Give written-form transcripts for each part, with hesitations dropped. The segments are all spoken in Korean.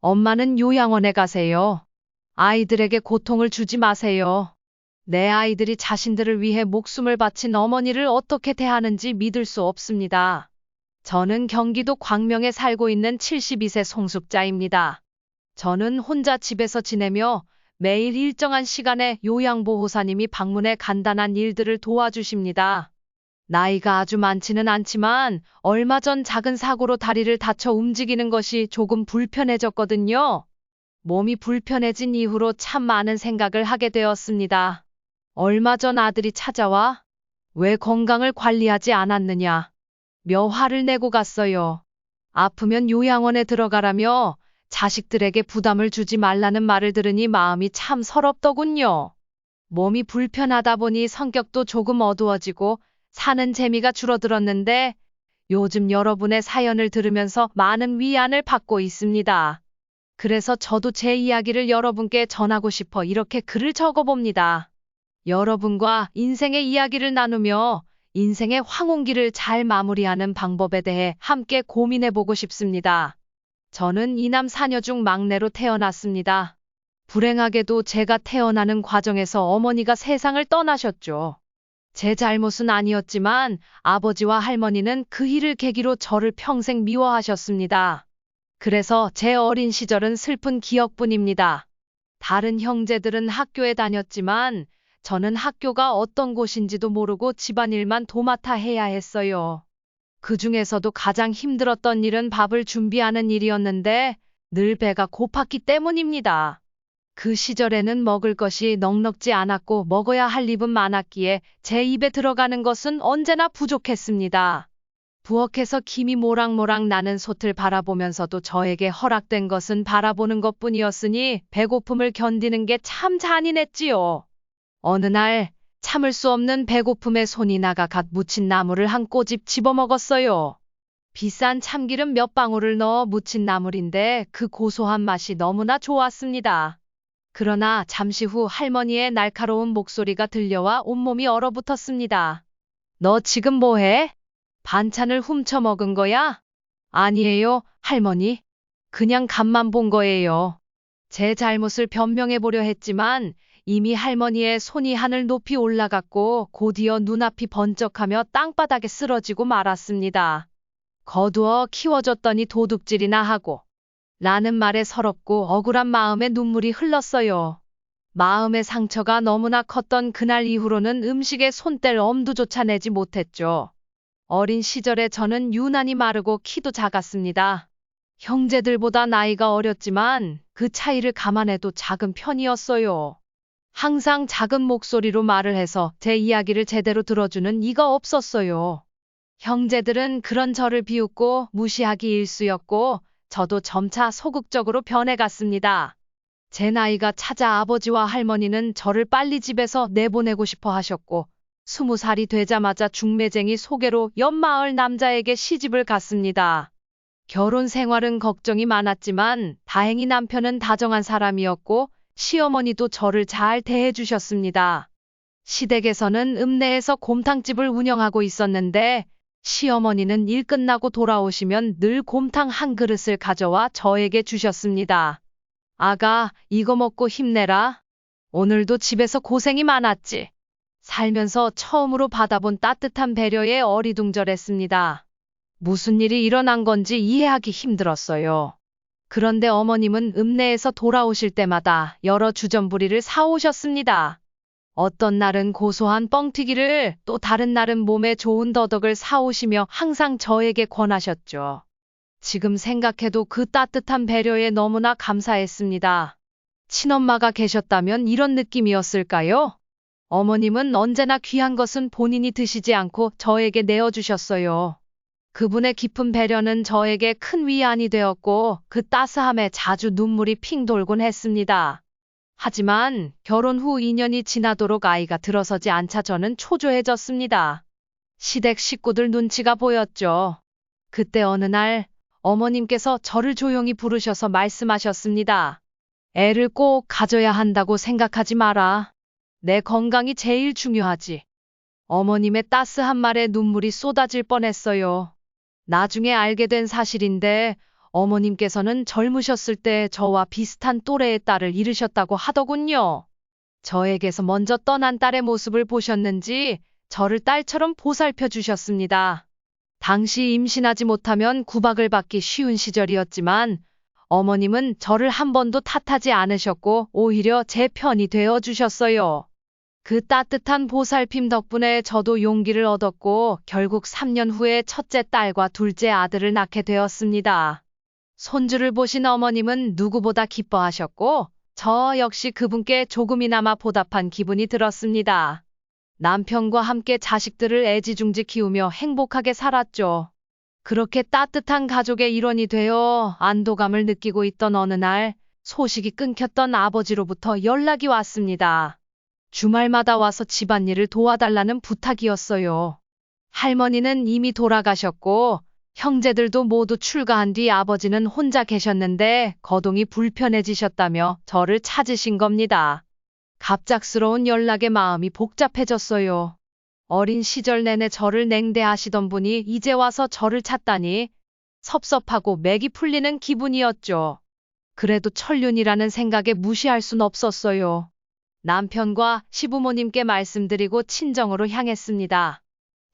엄마는 요양원에 가세요. 아이들에게 고통을 주지 마세요. 내 아이들이 자신들을 위해 목숨을 바친 어머니를 어떻게 대하는지 믿을 수 없습니다. 저는 경기도 광명에 살고 있는 72세 송숙자입니다. 저는 혼자 집에서 지내며 매일 일정한 시간에 요양보호사님이 방문해 간단한 일들을 도와주십니다. 나이가 아주 많지는 않지만 얼마 전 작은 사고로 다리를 다쳐 움직이는 것이 조금 불편해졌거든요. 몸이 불편해진 이후로 참 많은 생각을 하게 되었습니다. 얼마 전 아들이 찾아와 왜 건강을 관리하지 않았느냐 며 화를 내고 갔어요. 아프면 요양원에 들어가라며 자식들에게 부담을 주지 말라는 말을 들으니 마음이 참 서럽더군요. 몸이 불편하다 보니 성격도 조금 어두워지고 사는 재미가 줄어들었는데 요즘 여러분의 사연을 들으면서 많은 위안을 받고 있습니다. 그래서 저도 제 이야기를 여러분께 전하고 싶어 이렇게 글을 적어봅니다. 여러분과 인생의 이야기를 나누며 인생의 황혼기를 잘 마무리하는 방법에 대해 함께 고민해보고 싶습니다. 저는 이남 사녀 중 막내로 태어났습니다. 불행하게도 제가 태어나는 과정에서 어머니가 세상을 떠나셨죠. 제 잘못은 아니었지만 아버지와 할머니는 그 일을 계기로 저를 평생 미워하셨습니다. 그래서 제 어린 시절은 슬픈 기억뿐입니다. 다른 형제들은 학교에 다녔지만 저는 학교가 어떤 곳인지도 모르고 집안일만 도맡아 해야 했어요. 그 중에서도 가장 힘들었던 일은 밥을 준비하는 일이었는데 늘 배가 고팠기 때문입니다. 그 시절에는 먹을 것이 넉넉지 않았고 먹어야 할 입은 많았기에 제 입에 들어가는 것은 언제나 부족했습니다. 부엌에서 김이 모락모락 나는 솥을 바라보면서도 저에게 허락된 것은 바라보는 것뿐이었으니 배고픔을 견디는 게 참 잔인했지요. 어느 날 참을 수 없는 배고픔에 손이 나가 갓 무친 나물을 한 꼬집 집어먹었어요. 비싼 참기름 몇 방울을 넣어 무친 나물인데 그 고소한 맛이 너무나 좋았습니다. 그러나 잠시 후 할머니의 날카로운 목소리가 들려와 온몸이 얼어붙었습니다. 너 지금 뭐해? 반찬을 훔쳐 먹은 거야? 아니에요, 할머니. 그냥 간만 본 거예요. 제 잘못을 변명해 보려 했지만 이미 할머니의 손이 하늘 높이 올라갔고 곧이어 눈앞이 번쩍하며 땅바닥에 쓰러지고 말았습니다. 거두어 키워줬더니 도둑질이나 하고 라는 말에 서럽고 억울한 마음에 눈물이 흘렀어요. 마음의 상처가 너무나 컸던 그날 이후로는 음식에 손 뗄 엄두조차 내지 못했죠. 어린 시절에 저는 유난히 마르고 키도 작았습니다. 형제들보다 나이가 어렸지만 그 차이를 감안해도 작은 편이었어요. 항상 작은 목소리로 말을 해서 제 이야기를 제대로 들어주는 이가 없었어요. 형제들은 그런 저를 비웃고 무시하기 일쑤였고 저도 점차 소극적으로 변해갔습니다. 제 나이가 차자 아버지와 할머니는 저를 빨리 집에서 내보내고 싶어 하셨고 20살이 되자마자 중매쟁이 소개로 옆마을 남자에게 시집을 갔습니다. 결혼 생활은 걱정이 많았지만 다행히 남편은 다정한 사람이었고 시어머니도 저를 잘 대해주셨습니다. 시댁에서는 읍내에서 곰탕집을 운영하고 있었는데 시어머니는 일 끝나고 돌아오시면 늘 곰탕 한 그릇을 가져와 저에게 주셨습니다. 아가, 이거 먹고 힘내라. 오늘도 집에서 고생이 많았지. 살면서 처음으로 받아본 따뜻한 배려에 어리둥절했습니다. 무슨 일이 일어난 건지 이해하기 힘들었어요. 그런데 어머님은 읍내에서 돌아오실 때마다 여러 주전부리를 사오셨습니다. 어떤 날은 고소한 뻥튀기를 또 다른 날은 몸에 좋은 더덕을 사오시며 항상 저에게 권하셨죠. 지금 생각해도 그 따뜻한 배려에 너무나 감사했습니다. 친엄마가 계셨다면 이런 느낌이었을까요? 어머님은 언제나 귀한 것은 본인이 드시지 않고 저에게 내어주셨어요. 그분의 깊은 배려는 저에게 큰 위안이 되었고 그 따스함에 자주 눈물이 핑 돌곤 했습니다. 하지만 결혼 후 2년이 지나도록 아이가 들어서지 않자 저는 초조해졌습니다. 시댁 식구들 눈치가 보였죠. 그때 어느 날 어머님께서 저를 조용히 부르셔서 말씀하셨습니다. 애를 꼭 가져야 한다고 생각하지 마라. 내 건강이 제일 중요하지. 어머님의 따스한 말에 눈물이 쏟아질 뻔했어요. 나중에 알게 된 사실인데 어머님께서는 젊으셨을 때 저와 비슷한 또래의 딸을 잃으셨다고 하더군요. 저에게서 먼저 떠난 딸의 모습을 보셨는지 저를 딸처럼 보살펴 주셨습니다. 당시 임신하지 못하면 구박을 받기 쉬운 시절이었지만 어머님은 저를 한 번도 탓하지 않으셨고 오히려 제 편이 되어 주셨어요. 그 따뜻한 보살핌 덕분에 저도 용기를 얻었고 결국 3년 후에 첫째 딸과 둘째 아들을 낳게 되었습니다. 손주를 보신 어머님은 누구보다 기뻐하셨고 저 역시 그분께 조금이나마 보답한 기분이 들었습니다. 남편과 함께 자식들을 애지중지 키우며 행복하게 살았죠. 그렇게 따뜻한 가족의 일원이 되어 안도감을 느끼고 있던 어느 날 소식이 끊겼던 아버지로부터 연락이 왔습니다. 주말마다 와서 집안일을 도와달라는 부탁이었어요. 할머니는 이미 돌아가셨고 형제들도 모두 출가한 뒤 아버지는 혼자 계셨는데 거동이 불편해지셨다며 저를 찾으신 겁니다. 갑작스러운 연락에 마음이 복잡해졌어요. 어린 시절 내내 저를 냉대하시던 분이 이제 와서 저를 찾다니 섭섭하고 맥이 풀리는 기분이었죠. 그래도 천륜이라는 생각에 무시할 순 없었어요. 남편과 시부모님께 말씀드리고 친정으로 향했습니다.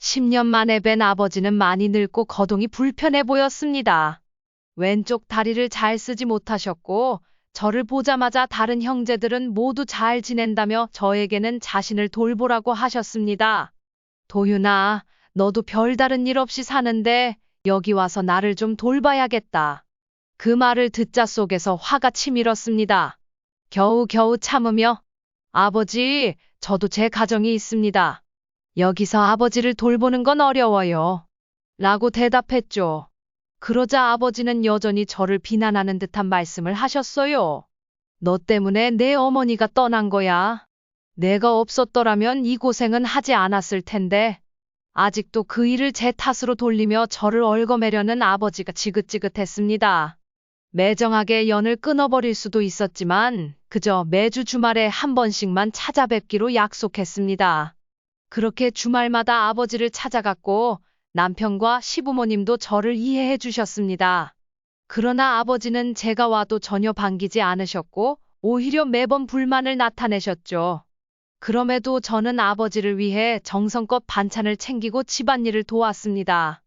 10년 만에 뵌 아버지는 많이 늙고 거동이 불편해 보였습니다. 왼쪽 다리를 잘 쓰지 못하셨고 저를 보자마자 다른 형제들은 모두 잘 지낸다며 저에게는 자신을 돌보라고 하셨습니다. 도윤아, 너도 별다른 일 없이 사는데 여기 와서 나를 좀 돌봐야겠다. 그 말을 듣자 속에서 화가 치밀었습니다. 겨우겨우 참으며 아버지, 저도 제 가정이 있습니다. 여기서 아버지를 돌보는 건 어려워요. 라고 대답했죠. 그러자 아버지는 여전히 저를 비난하는 듯한 말씀을 하셨어요. 너 때문에 내 어머니가 떠난 거야. 내가 없었더라면 이 고생은 하지 않았을 텐데. 아직도 그 일을 제 탓으로 돌리며 저를 얽어매려는 아버지가 지긋지긋했습니다. 매정하게 연을 끊어버릴 수도 있었지만 그저 매주 주말에 한 번씩만 찾아뵙기로 약속했습니다. 그렇게 주말마다 아버지를 찾아갔고 남편과 시부모님도 저를 이해해 주셨습니다. 그러나 아버지는 제가 와도 전혀 반기지 않으셨고 오히려 매번 불만을 나타내셨죠. 그럼에도 저는 아버지를 위해 정성껏 반찬을 챙기고 집안일을 도왔습니다.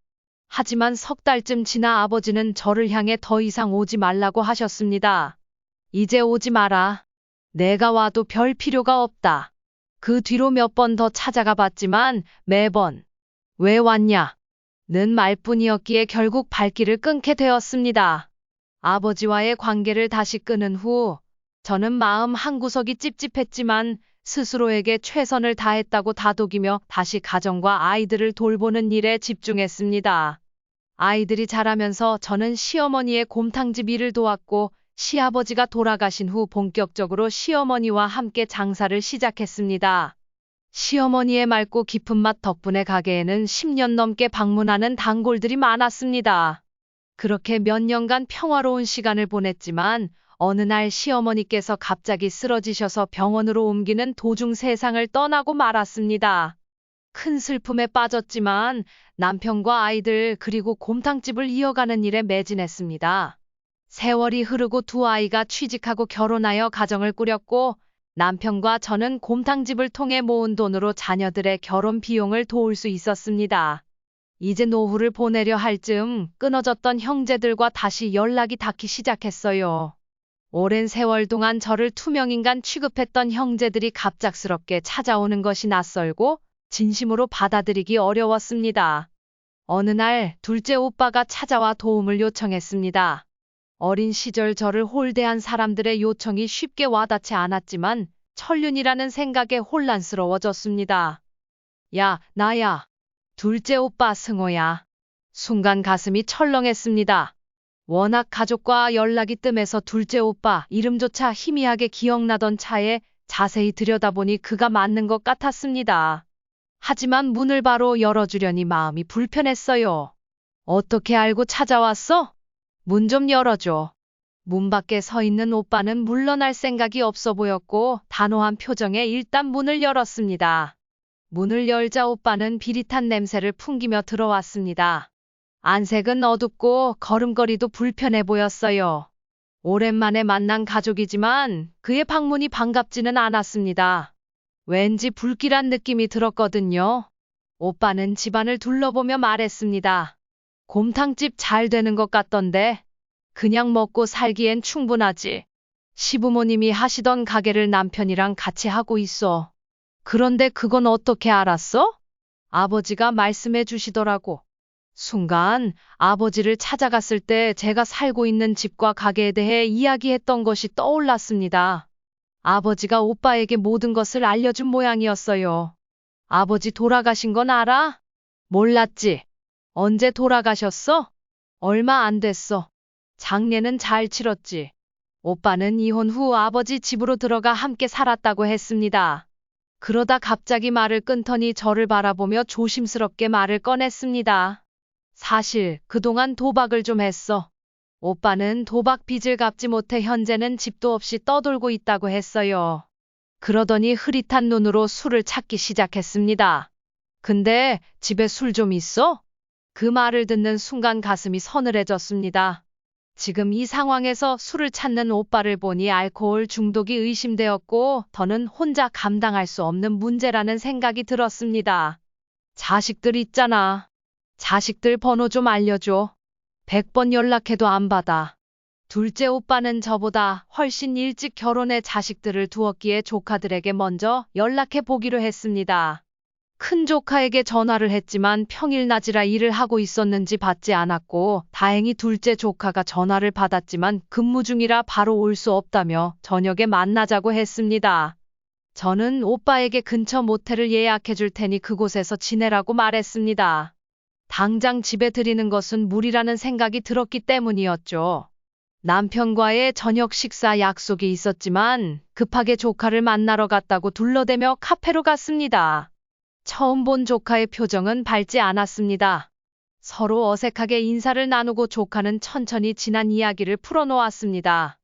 하지만 석 달쯤 지나 아버지는 저를 향해 더 이상 오지 말라고 하셨습니다. 이제 오지 마라. 내가 와도 별 필요가 없다. 그 뒤로 몇 번 더 찾아가 봤지만 매번 왜 왔냐? 는 말뿐이었기에 결국 발길을 끊게 되었습니다. 아버지와의 관계를 다시 끊은 후 저는 마음 한구석이 찝찝했지만 스스로에게 최선을 다했다고 다독이며 다시 가정과 아이들을 돌보는 일에 집중했습니다. 아이들이 자라면서 저는 시어머니의 곰탕집 일을 도왔고 시아버지가 돌아가신 후 본격적으로 시어머니와 함께 장사를 시작했습니다. 시어머니의 맑고 깊은 맛 덕분에 가게에는 10년 넘게 방문하는 단골들이 많았습니다. 그렇게 몇 년간 평화로운 시간을 보냈지만 어느 날 시어머니께서 갑자기 쓰러지셔서 병원으로 옮기는 도중 세상을 떠나고 말았습니다. 큰 슬픔에 빠졌지만 남편과 아이들 그리고 곰탕집을 이어가는 일에 매진했습니다. 세월이 흐르고 두 아이가 취직하고 결혼하여 가정을 꾸렸고 남편과 저는 곰탕집을 통해 모은 돈으로 자녀들의 결혼 비용을 도울 수 있었습니다. 이제 노후를 보내려 할 즈음 끊어졌던 형제들과 다시 연락이 닿기 시작했어요. 오랜 세월 동안 저를 투명인간 취급했던 형제들이 갑작스럽게 찾아오는 것이 낯설고 진심으로 받아들이기 어려웠습니다. 어느 날 둘째 오빠가 찾아와 도움을 요청했습니다. 어린 시절 저를 홀대한 사람들의 요청이 쉽게 와닿지 않았지만 천륜이라는 생각에 혼란스러워졌습니다. 야, 나야. 둘째 오빠 승호야. 순간 가슴이 철렁했습니다. 워낙 가족과 연락이 뜸해서 둘째 오빠 이름조차 희미하게 기억나던 차에 자세히 들여다보니 그가 맞는 것 같았습니다. 하지만 문을 바로 열어주려니 마음이 불편했어요. 어떻게 알고 찾아왔어? 문 좀 열어줘. 문 밖에 서 있는 오빠는 물러날 생각이 없어 보였고 단호한 표정에 일단 문을 열었습니다. 문을 열자 오빠는 비릿한 냄새를 풍기며 들어왔습니다. 안색은 어둡고 걸음걸이도 불편해 보였어요. 오랜만에 만난 가족이지만 그의 방문이 반갑지는 않았습니다. 왠지 불길한 느낌이 들었거든요. 오빠는 집안을 둘러보며 말했습니다. 곰탕집 잘 되는 것 같던데. 그냥 먹고 살기엔 충분하지. 시부모님이 하시던 가게를 남편이랑 같이 하고 있어. 그런데 그건 어떻게 알았어? 아버지가 말씀해 주시더라고. 순간 아버지를 찾아갔을 때 제가 살고 있는 집과 가게에 대해 이야기했던 것이 떠올랐습니다. 아버지가 오빠에게 모든 것을 알려준 모양이었어요. 아버지 돌아가신 건 알아? 몰랐지. 언제 돌아가셨어? 얼마 안 됐어. 장례는 잘 치렀지. 오빠는 이혼 후 아버지 집으로 들어가 함께 살았다고 했습니다. 그러다 갑자기 말을 끊더니 저를 바라보며 조심스럽게 말을 꺼냈습니다. 사실 그동안 도박을 좀 했어. 오빠는 도박 빚을 갚지 못해 현재는 집도 없이 떠돌고 있다고 했어요. 그러더니 흐릿한 눈으로 술을 찾기 시작했습니다. 근데 집에 술 좀 있어? 그 말을 듣는 순간 가슴이 서늘해졌습니다. 지금 이 상황에서 술을 찾는 오빠를 보니 알코올 중독이 의심되었고 더는 혼자 감당할 수 없는 문제라는 생각이 들었습니다. 자식들 있잖아. 자식들 번호 좀 알려줘. 100번 연락해도 안 받아. 둘째 오빠는 저보다 훨씬 일찍 결혼해 자식들을 두었기에 조카들에게 먼저 연락해 보기로 했습니다. 큰 조카에게 전화를 했지만 평일 낮이라 일을 하고 있었는지 받지 않았고 다행히 둘째 조카가 전화를 받았지만 근무 중이라 바로 올 수 없다며 저녁에 만나자고 했습니다. 저는 오빠에게 근처 모텔을 예약해 줄 테니 그곳에서 지내라고 말했습니다. 당장 집에 들이는 것은 무리라는 생각이 들었기 때문이었죠. 남편과의 저녁 식사 약속이 있었지만 급하게 조카를 만나러 갔다고 둘러대며 카페로 갔습니다. 처음 본 조카의 표정은 밝지 않았습니다. 서로 어색하게 인사를 나누고 조카는 천천히 지난 이야기를 풀어놓았습니다.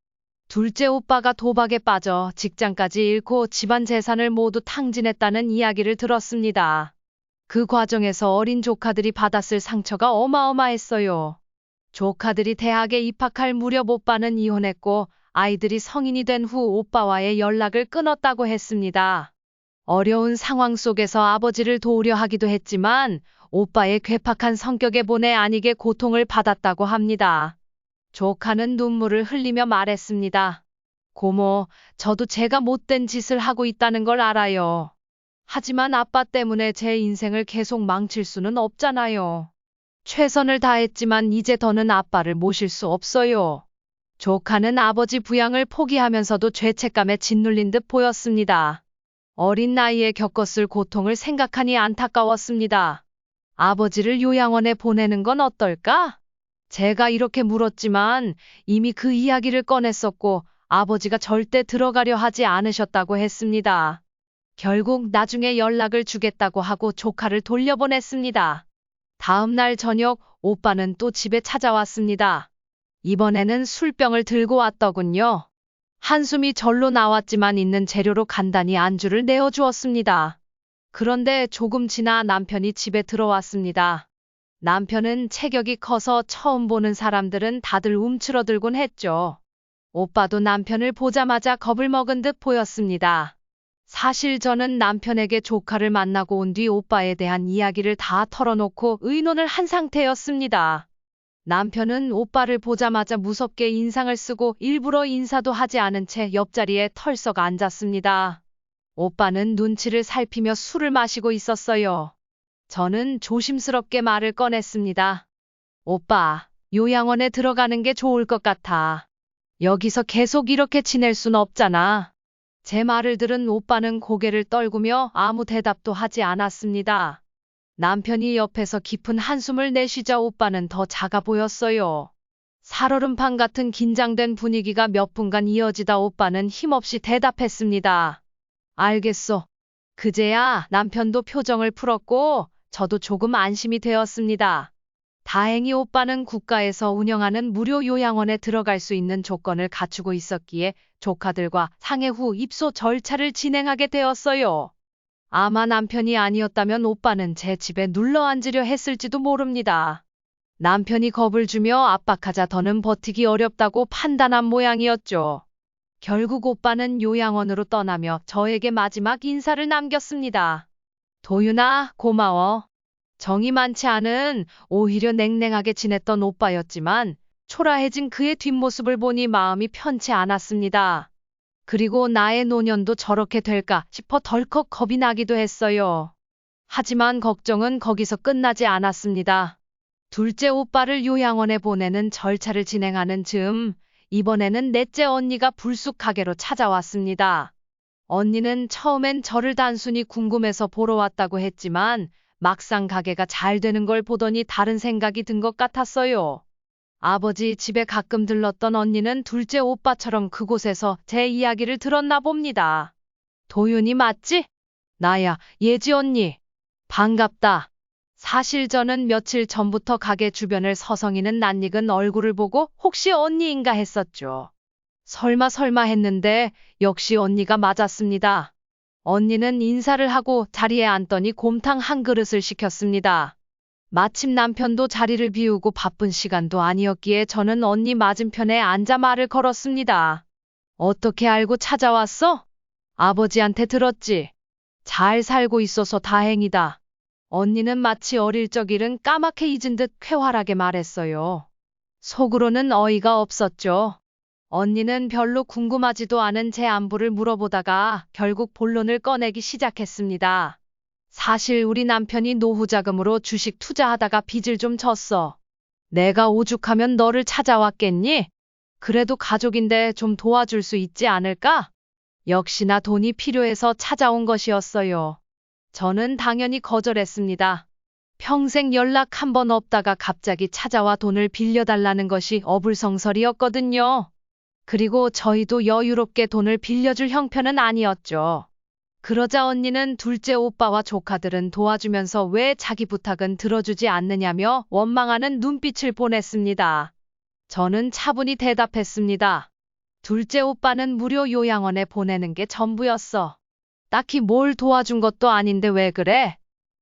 둘째 오빠가 도박에 빠져 직장까지 잃고 집안 재산을 모두 탕진했다는 이야기를 들었습니다. 그 과정에서 어린 조카들이 받았을 상처가 어마어마했어요. 조카들이 대학에 입학할 무렵 오빠는 이혼했고 아이들이 성인이 된 후 오빠와의 연락을 끊었다고 했습니다. 어려운 상황 속에서 아버지를 도우려 하기도 했지만 오빠의 괴팍한 성격에 본의 아니게 고통을 받았다고 합니다. 조카는 눈물을 흘리며 말했습니다. 고모, 저도 제가 못된 짓을 하고 있다는 걸 알아요. 하지만 아빠 때문에 제 인생을 계속 망칠 수는 없잖아요. 최선을 다했지만 이제 더는 아빠를 모실 수 없어요. 조카는 아버지 부양을 포기하면서도 죄책감에 짓눌린 듯 보였습니다. 어린 나이에 겪었을 고통을 생각하니 안타까웠습니다. 아버지를 요양원에 보내는 건 어떨까? 제가 이렇게 물었지만 이미 그 이야기를 꺼냈었고 아버지가 절대 들어가려 하지 않으셨다고 했습니다. 결국 나중에 연락을 주겠다고 하고 조카를 돌려보냈습니다. 다음 날 저녁 오빠는 또 집에 찾아왔습니다. 이번에는 술병을 들고 왔더군요. 한숨이 절로 나왔지만 있는 재료로 간단히 안주를 내어주었습니다. 그런데 조금 지나 남편이 집에 들어왔습니다. 남편은 체격이 커서 처음 보는 사람들은 다들 움츠러들곤 했죠. 오빠도 남편을 보자마자 겁을 먹은 듯 보였습니다. 사실 저는 남편에게 조카를 만나고 온 뒤 오빠에 대한 이야기를 다 털어놓고 의논을 한 상태였습니다. 남편은 오빠를 보자마자 무섭게 인상을 쓰고 일부러 인사도 하지 않은 채 옆자리에 털썩 앉았습니다. 오빠는 눈치를 살피며 술을 마시고 있었어요. 저는 조심스럽게 말을 꺼냈습니다. 오빠, 요양원에 들어가는 게 좋을 것 같아. 여기서 계속 이렇게 지낼 순 없잖아. 제 말을 들은 오빠는 고개를 떨구며 아무 대답도 하지 않았습니다. 남편이 옆에서 깊은 한숨을 내쉬자 오빠는 더 작아 보였어요. 살얼음판 같은 긴장된 분위기가 몇 분간 이어지다 오빠는 힘없이 대답했습니다. 알겠어. 그제야 남편도 표정을 풀었고 저도 조금 안심이 되었습니다. 다행히 오빠는 국가에서 운영하는 무료 요양원에 들어갈 수 있는 조건을 갖추고 있었기에 조카들과 상해 후 입소 절차를 진행하게 되었어요. 아마 남편이 아니었다면 오빠는 제 집에 눌러 앉으려 했을지도 모릅니다. 남편이 겁을 주며 압박하자 더는 버티기 어렵다고 판단한 모양이었죠. 결국 오빠는 요양원으로 떠나며 저에게 마지막 인사를 남겼습니다. 도윤아, 고마워. 정이 많지 않은, 오히려 냉랭하게 지냈던 오빠였지만 초라해진 그의 뒷모습을 보니 마음이 편치 않았습니다. 그리고 나의 노년도 저렇게 될까 싶어 덜컥 겁이 나기도 했어요. 하지만 걱정은 거기서 끝나지 않았습니다. 둘째 오빠를 요양원에 보내는 절차를 진행하는 즈음, 이번에는 넷째 언니가 불쑥 가게로 찾아왔습니다. 언니는 처음엔 저를 단순히 궁금해서 보러 왔다고 했지만 막상 가게가 잘 되는 걸 보더니 다른 생각이 든 것 같았어요. 아버지 집에 가끔 들렀던 언니는 둘째 오빠처럼 그곳에서 제 이야기를 들었나 봅니다. 도윤이 맞지? 나야, 예지 언니. 반갑다. 사실 저는 며칠 전부터 가게 주변을 서성이는 낯익은 얼굴을 보고 혹시 언니인가 했었죠. 설마 했는데 역시 언니가 맞았습니다. 언니는 인사를 하고 자리에 앉더니 곰탕 한 그릇을 시켰습니다. 마침 남편도 자리를 비우고 바쁜 시간도 아니었기에 저는 언니 맞은편에 앉아 말을 걸었습니다. 어떻게 알고 찾아왔어? 아버지한테 들었지. 잘 살고 있어서 다행이다. 언니는 마치 어릴 적 일은 까맣게 잊은 듯 쾌활하게 말했어요. 속으로는 어이가 없었죠. 언니는 별로 궁금하지도 않은 제 안부를 물어보다가 결국 본론을 꺼내기 시작했습니다. 사실 우리 남편이 노후 자금으로 주식 투자하다가 빚을 좀 졌어. 내가 오죽하면 너를 찾아왔겠니? 그래도 가족인데 좀 도와줄 수 있지 않을까? 역시나 돈이 필요해서 찾아온 것이었어요. 저는 당연히 거절했습니다. 평생 연락 한 번 없다가 갑자기 찾아와 돈을 빌려달라는 것이 어불성설이었거든요. 그리고 저희도 여유롭게 돈을 빌려줄 형편은 아니었죠. 그러자 언니는 둘째 오빠와 조카들은 도와주면서 왜 자기 부탁은 들어주지 않느냐며 원망하는 눈빛을 보냈습니다. 저는 차분히 대답했습니다. 둘째 오빠는 무료 요양원에 보내는 게 전부였어. 딱히 뭘 도와준 것도 아닌데 왜 그래?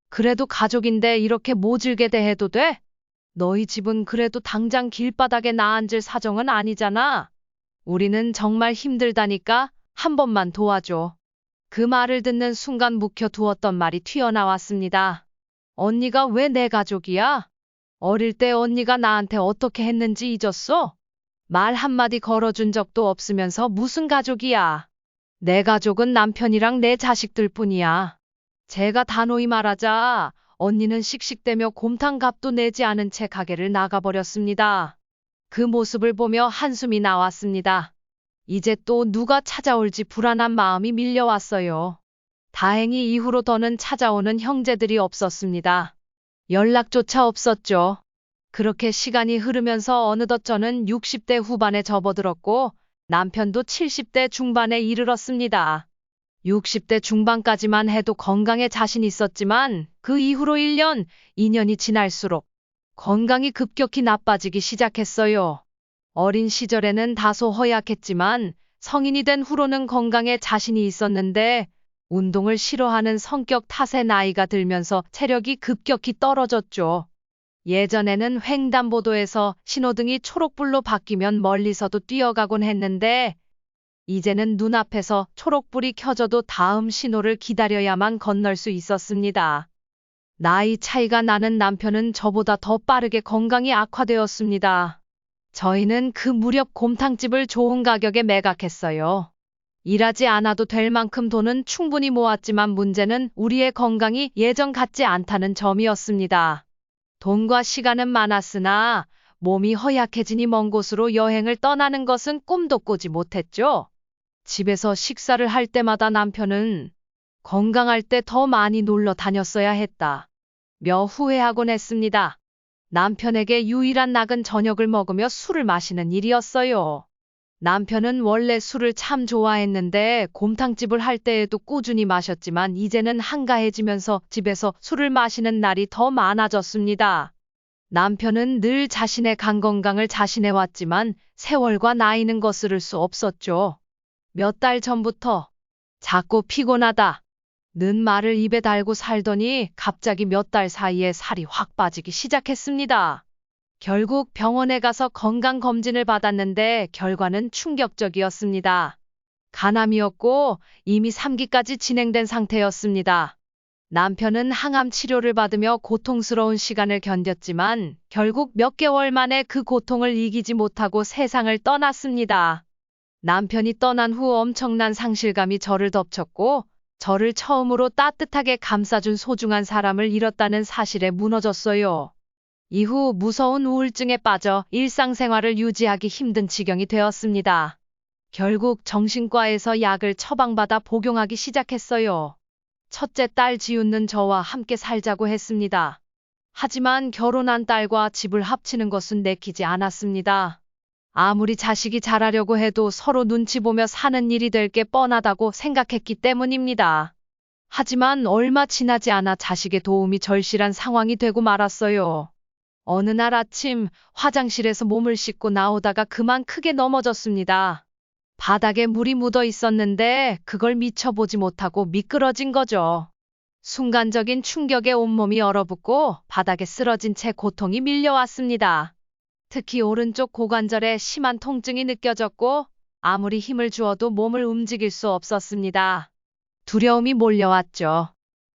그래도 가족인데 이렇게 모질게 대해도 돼? 너희 집은 그래도 당장 길바닥에 나앉을 사정은 아니잖아. 우리는 정말 힘들다니까 한 번만 도와줘. 그 말을 듣는 순간 묵혀두었던 말이 튀어나왔습니다. 언니가 왜 내 가족이야? 어릴 때 언니가 나한테 어떻게 했는지 잊었어? 말 한마디 걸어준 적도 없으면서 무슨 가족이야? 내 가족은 남편이랑 내 자식들 뿐이야. 제가 단호히 말하자 언니는 씩씩대며 곰탕 값도 내지 않은 채 가게를 나가버렸습니다. 그 모습을 보며 한숨이 나왔습니다. 이제 또 누가 찾아올지 불안한 마음이 밀려왔어요. 다행히 이후로 더는 찾아오는 형제들이 없었습니다. 연락조차 없었죠. 그렇게 시간이 흐르면서 어느덧 저는 60대 후반에 접어들었고 남편도 70대 중반에 이르렀습니다. 60대 중반까지만 해도 건강에 자신 있었지만 그 이후로 1년, 2년이 지날수록 건강이 급격히 나빠지기 시작했어요. 어린 시절에는 다소 허약했지만 성인이 된 후로는 건강에 자신이 있었는데 운동을 싫어하는 성격 탓에 나이가 들면서 체력이 급격히 떨어졌죠. 예전에는 횡단보도에서 신호등이 초록불로 바뀌면 멀리서도 뛰어가곤 했는데 이제는 눈앞에서 초록불이 켜져도 다음 신호를 기다려야만 건널 수 있었습니다. 나이 차이가 나는 남편은 저보다 더 빠르게 건강이 악화되었습니다. 저희는 그 무렵 곰탕집을 좋은 가격에 매각했어요. 일하지 않아도 될 만큼 돈은 충분히 모았지만 문제는 우리의 건강이 예전 같지 않다는 점이었습니다. 돈과 시간은 많았으나 몸이 허약해지니 먼 곳으로 여행을 떠나는 것은 꿈도 꾸지 못했죠. 집에서 식사를 할 때마다 남편은 건강할 때 더 많이 놀러 다녔어야 했다 며 후회하곤 했습니다. 남편에게 유일한 낙은 저녁을 먹으며 술을 마시는 일이었어요. 남편은 원래 술을 참 좋아했는데 곰탕집을 할 때에도 꾸준히 마셨지만 이제는 한가해지면서 집에서 술을 마시는 날이 더 많아졌습니다. 남편은 늘 자신의 간 건강을 자신해왔지만 세월과 나이는 거스를 수 없었죠. 몇 달 전부터 자꾸 피곤하다 는 말을 입에 달고 살더니 갑자기 몇 달 사이에 살이 확 빠지기 시작했습니다. 결국 병원에 가서 건강검진을 받았는데 결과는 충격적이었습니다. 간암이었고 이미 3기까지 진행된 상태였습니다. 남편은 항암 치료를 받으며 고통스러운 시간을 견뎠지만 결국 몇 개월 만에 그 고통을 이기지 못하고 세상을 떠났습니다. 남편이 떠난 후 엄청난 상실감이 저를 덮쳤고 저를 처음으로 따뜻하게 감싸준 소중한 사람을 잃었다는 사실에 무너졌어요. 이후 무서운 우울증에 빠져 일상생활을 유지하기 힘든 지경이 되었습니다. 결국 정신과에서 약을 처방받아 복용하기 시작했어요. 첫째 딸 지우는 저와 함께 살자고 했습니다. 하지만 결혼한 딸과 집을 합치는 것은 내키지 않았습니다. 아무리 자식이 자라려고 해도 서로 눈치 보며 사는 일이 될 게 뻔하다고 생각했기 때문입니다. 하지만 얼마 지나지 않아 자식의 도움이 절실한 상황이 되고 말았어요. 어느 날 아침 화장실에서 몸을 씻고 나오다가 그만 크게 넘어졌습니다. 바닥에 물이 묻어 있었는데 그걸 미처 보지 못하고 미끄러진 거죠. 순간적인 충격에 온몸이 얼어붙고 바닥에 쓰러진 채 고통이 밀려왔습니다. 특히 오른쪽 고관절에 심한 통증이 느껴졌고 아무리 힘을 주어도 몸을 움직일 수 없었습니다. 두려움이 몰려왔죠.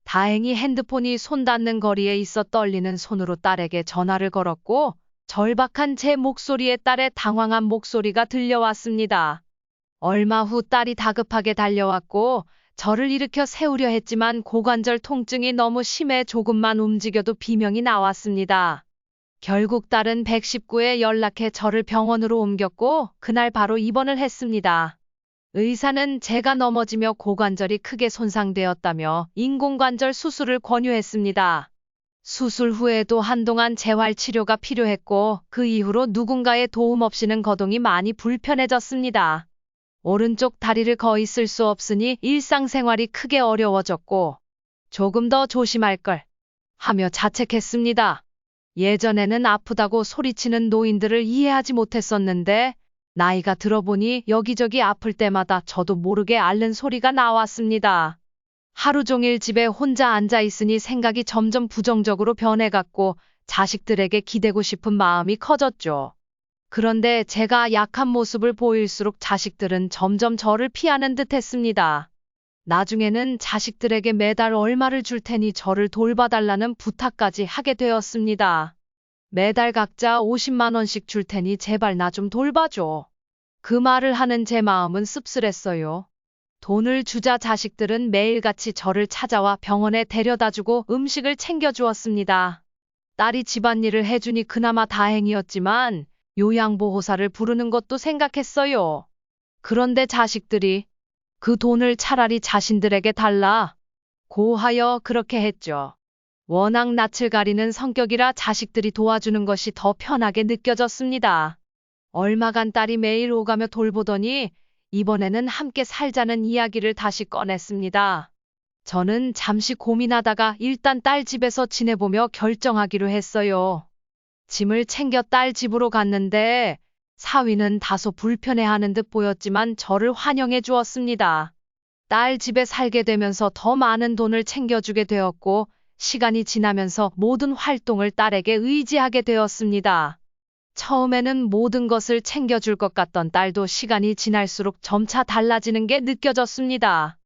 다행히 핸드폰이 손 닿는 거리에 있어 떨리는 손으로 딸에게 전화를 걸었고 절박한 제 목소리에 딸의 당황한 목소리가 들려왔습니다. 얼마 후 딸이 다급하게 달려왔고 저를 일으켜 세우려 했지만 고관절 통증이 너무 심해 조금만 움직여도 비명이 나왔습니다. 결국 딸은 119에 연락해 저를 병원으로 옮겼고 그날 바로 입원을 했습니다. 의사는 제가 넘어지며 고관절이 크게 손상되었다며 인공관절 수술을 권유했습니다. 수술 후에도 한동안 재활치료가 필요했고 그 이후로 누군가의 도움 없이는 거동이 많이 불편해졌습니다. 오른쪽 다리를 거의 쓸 수 없으니 일상생활이 크게 어려워졌고 조금 더 조심할 걸 하며 자책했습니다. 예전에는 아프다고 소리치는 노인들을 이해하지 못했었는데 나이가 들어보니 여기저기 아플 때마다 저도 모르게 앓는 소리가 나왔습니다. 하루 종일 집에 혼자 앉아 있으니 생각이 점점 부정적으로 변해갔고 자식들에게 기대고 싶은 마음이 커졌죠. 그런데 제가 약한 모습을 보일수록 자식들은 점점 저를 피하는 듯 했습니다. 나중에는 자식들에게 매달 얼마를 줄 테니 저를 돌봐달라는 부탁까지 하게 되었습니다. 매달 각자 50만 원씩 줄 테니 제발 나 좀 돌봐줘. 그 말을 하는 제 마음은 씁쓸했어요. 돈을 주자 자식들은 매일같이 저를 찾아와 병원에 데려다주고 음식을 챙겨주었습니다. 딸이 집안일을 해주니 그나마 다행이었지만 요양보호사를 부르는 것도 생각했어요. 그런데 자식들이 그 돈을 차라리 자신들에게 달라 고하여 그렇게 했죠. 워낙 낯을 가리는 성격이라 자식들이 도와주는 것이 더 편하게 느껴졌습니다. 얼마간 딸이 매일 오가며 돌보더니 이번에는 함께 살자는 이야기를 다시 꺼냈습니다. 저는 잠시 고민하다가 일단 딸 집에서 지내보며 결정하기로 했어요. 짐을 챙겨 딸 집으로 갔는데 사위는 다소 불편해하는 듯 보였지만 저를 환영해 주었습니다. 딸 집에 살게 되면서 더 많은 돈을 챙겨주게 되었고 시간이 지나면서 모든 활동을 딸에게 의지하게 되었습니다. 처음에는 모든 것을 챙겨줄 것 같던 딸도 시간이 지날수록 점차 달라지는 게 느껴졌습니다.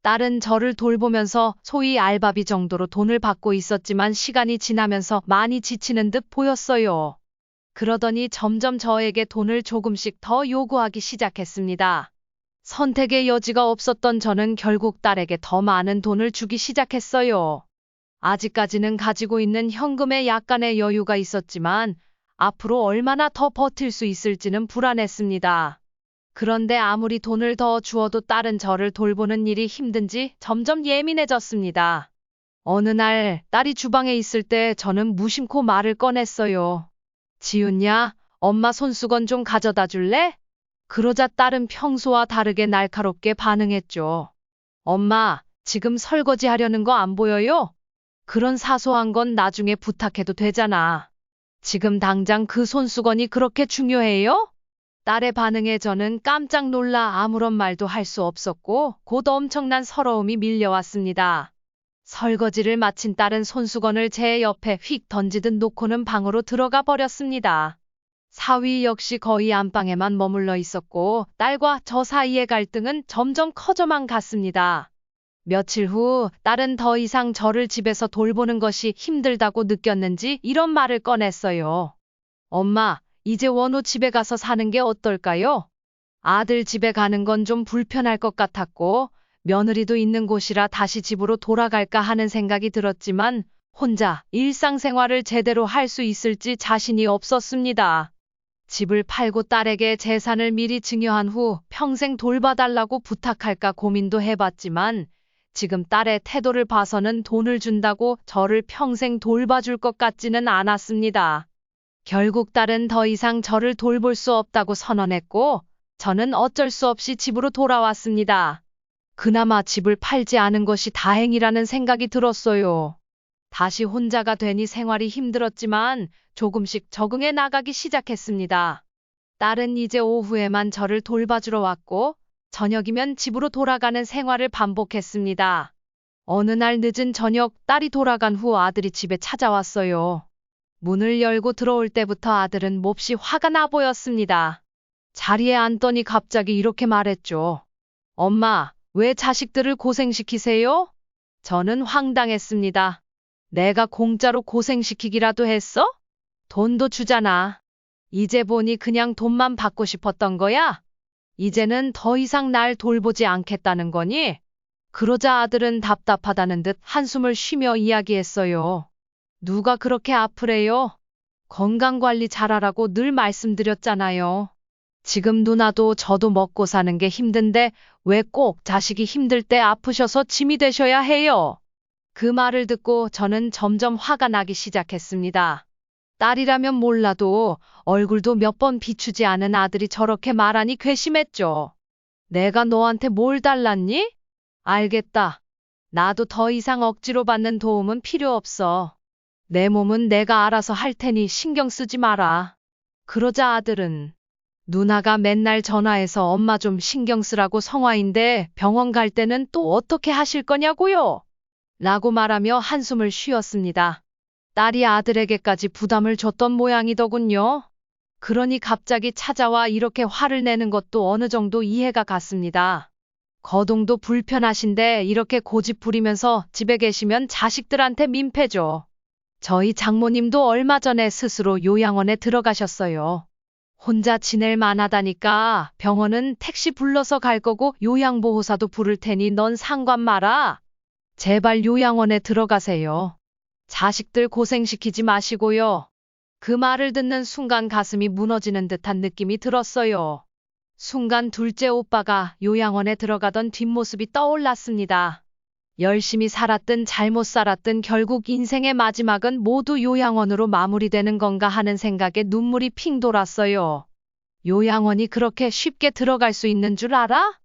딸은 저를 돌보면서 소위 알바비 정도로 돈을 받고 있었지만 시간이 지나면서 많이 지치는 듯 보였어요. 그러더니 점점 저에게 돈을 조금씩 더 요구하기 시작했습니다. 선택의 여지가 없었던 저는 결국 딸에게 더 많은 돈을 주기 시작했어요. 아직까지는 가지고 있는 현금에 약간의 여유가 있었지만 앞으로 얼마나 더 버틸 수 있을지는 불안했습니다. 그런데 아무리 돈을 더 주어도 딸은 저를 돌보는 일이 힘든지 점점 예민해졌습니다. 어느 날 딸이 주방에 있을 때 저는 무심코 말을 꺼냈어요. 지훈야, 엄마 손수건 좀 가져다 줄래? 그러자 딸은 평소와 다르게 날카롭게 반응했죠. 엄마, 지금 설거지 하려는 거 안 보여요? 그런 사소한 건 나중에 부탁해도 되잖아. 지금 당장 그 손수건이 그렇게 중요해요? 딸의 반응에 저는 깜짝 놀라 아무런 말도 할 수 없었고 곧 엄청난 서러움이 밀려왔습니다. 설거지를 마친 딸은 손수건을 제 옆에 휙 던지듯 놓고는 방으로 들어가 버렸습니다. 사위 역시 거의 안방에만 머물러 있었고 딸과 저 사이의 갈등은 점점 커져만 갔습니다. 며칠 후 딸은 더 이상 저를 집에서 돌보는 것이 힘들다고 느꼈는지 이런 말을 꺼냈어요. 엄마, 이제 원호 집에 가서 사는 게 어떨까요? 아들 집에 가는 건 좀 불편할 것 같았고 며느리도 있는 곳이라 다시 집으로 돌아갈까 하는 생각이 들었지만 혼자 일상생활을 제대로 할 수 있을지 자신이 없었습니다. 집을 팔고 딸에게 재산을 미리 증여한 후 평생 돌봐달라고 부탁할까 고민도 해봤지만 지금 딸의 태도를 봐서는 돈을 준다고 저를 평생 돌봐줄 것 같지는 않았습니다. 결국 딸은 더 이상 저를 돌볼 수 없다고 선언했고 저는 어쩔 수 없이 집으로 돌아왔습니다. 그나마 집을 팔지 않은 것이 다행이라는 생각이 들었어요. 다시 혼자가 되니 생활이 힘들었지만 조금씩 적응해 나가기 시작했습니다. 딸은 이제 오후에만 저를 돌봐주러 왔고 저녁이면 집으로 돌아가는 생활을 반복했습니다. 어느 날 늦은 저녁 딸이 돌아간 후 아들이 집에 찾아왔어요. 문을 열고 들어올 때부터 아들은 몹시 화가 나 보였습니다. 자리에 앉더니 갑자기 이렇게 말했죠. 엄마, 왜 자식들을 고생시키세요? 저는 황당했습니다. 내가 공짜로 고생시키기라도 했어? 돈도 주잖아. 이제 보니 그냥 돈만 받고 싶었던 거야? 이제는 더 이상 날 돌보지 않겠다는 거니? 그러자 아들은 답답하다는 듯 한숨을 쉬며 이야기했어요. 누가 그렇게 아프래요? 건강관리 잘하라고 늘 말씀드렸잖아요. 지금 누나도 저도 먹고 사는 게 힘든데 왜 꼭 자식이 힘들 때 아프셔서 짐이 되셔야 해요? 그 말을 듣고 저는 점점 화가 나기 시작했습니다. 딸이라면 몰라도 얼굴도 몇 번 비추지 않은 아들이 저렇게 말하니 괘씸했죠. 내가 너한테 뭘 달랐니? 알겠다. 나도 더 이상 억지로 받는 도움은 필요 없어. 내 몸은 내가 알아서 할 테니 신경 쓰지 마라. 그러자 아들은 누나가 맨날 전화해서 엄마 좀 신경 쓰라고 성화인데 병원 갈 때는 또 어떻게 하실 거냐고요? 라고 말하며 한숨을 쉬었습니다. 딸이 아들에게까지 부담을 줬던 모양이더군요. 그러니 갑자기 찾아와 이렇게 화를 내는 것도 어느 정도 이해가 갔습니다. 거동도 불편하신데 이렇게 고집 부리면서 집에 계시면 자식들한테 민폐죠. 저희 장모님도 얼마 전에 스스로 요양원에 들어가셨어요. 혼자 지낼 만하다니까 병원은 택시 불러서 갈 거고 요양보호사도 부를 테니 넌 상관 마라. 제발 요양원에 들어가세요. 자식들 고생시키지 마시고요. 그 말을 듣는 순간 가슴이 무너지는 듯한 느낌이 들었어요. 순간 둘째 오빠가 요양원에 들어가던 뒷모습이 떠올랐습니다. 열심히 살았든 잘못 살았든 결국 인생의 마지막은 모두 요양원으로 마무리되는 건가 하는 생각에 눈물이 핑 돌았어요. 요양원이 그렇게 쉽게 들어갈 수 있는 줄 알아?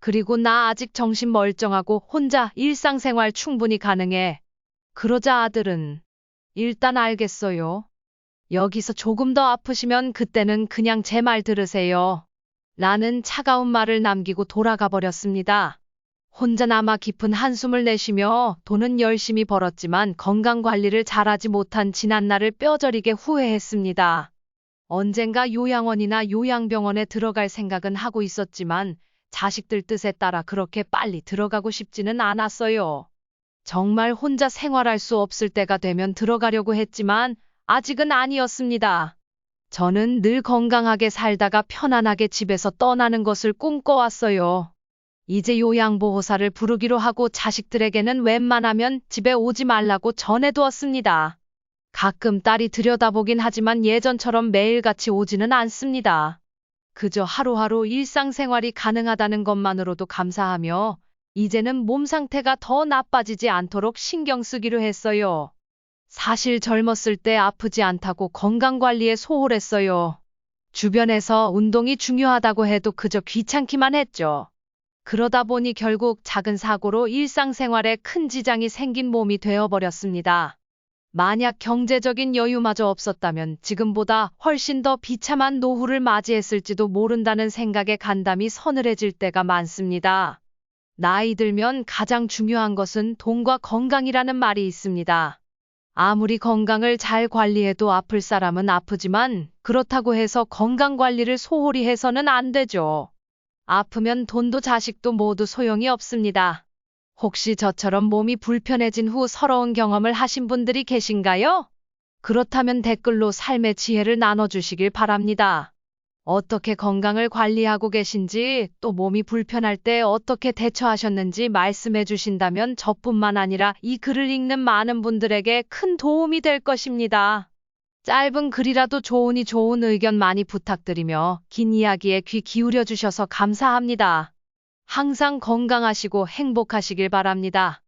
그리고 나 아직 정신 멀쩡하고 혼자 일상생활 충분히 가능해. 그러자 아들은 일단 알겠어요. 여기서 조금 더 아프시면 그때는 그냥 제 말 들으세요. 라는 차가운 말을 남기고 돌아가 버렸습니다. 혼자 남아 깊은 한숨을 내쉬며 돈은 열심히 벌었지만 건강관리를 잘하지 못한 지난날을 뼈저리게 후회했습니다. 언젠가 요양원이나 요양병원에 들어갈 생각은 하고 있었지만 자식들 뜻에 따라 그렇게 빨리 들어가고 싶지는 않았어요. 정말 혼자 생활할 수 없을 때가 되면 들어가려고 했지만 아직은 아니었습니다. 저는 늘 건강하게 살다가 편안하게 집에서 떠나는 것을 꿈꿔왔어요. 이제 요양보호사를 부르기로 하고 자식들에게는 웬만하면 집에 오지 말라고 전해두었습니다. 가끔 딸이 들여다보긴 하지만 예전처럼 매일같이 오지는 않습니다. 그저 하루하루 일상생활이 가능하다는 것만으로도 감사하며 이제는 몸 상태가 더 나빠지지 않도록 신경 쓰기로 했어요. 사실 젊었을 때 아프지 않다고 건강관리에 소홀했어요. 주변에서 운동이 중요하다고 해도 그저 귀찮기만 했죠. 그러다 보니 결국 작은 사고로 일상생활에 큰 지장이 생긴 몸이 되어버렸습니다. 만약 경제적인 여유마저 없었다면 지금보다 훨씬 더 비참한 노후를 맞이했을지도 모른다는 생각에 간담이 서늘해질 때가 많습니다. 나이 들면 가장 중요한 것은 돈과 건강이라는 말이 있습니다. 아무리 건강을 잘 관리해도 아플 사람은 아프지만 그렇다고 해서 건강 관리를 소홀히 해서는 안 되죠. 아프면 돈도 자식도 모두 소용이 없습니다. 혹시 저처럼 몸이 불편해진 후 서러운 경험을 하신 분들이 계신가요? 그렇다면 댓글로 삶의 지혜를 나눠주시길 바랍니다. 어떻게 건강을 관리하고 계신지, 또 몸이 불편할 때 어떻게 대처하셨는지 말씀해 주신다면 저뿐만 아니라 이 글을 읽는 많은 분들에게 큰 도움이 될 것입니다. 짧은 글이라도 좋으니 좋은 의견 많이 부탁드리며 긴 이야기에 귀 기울여 주셔서 감사합니다. 항상 건강하시고 행복하시길 바랍니다.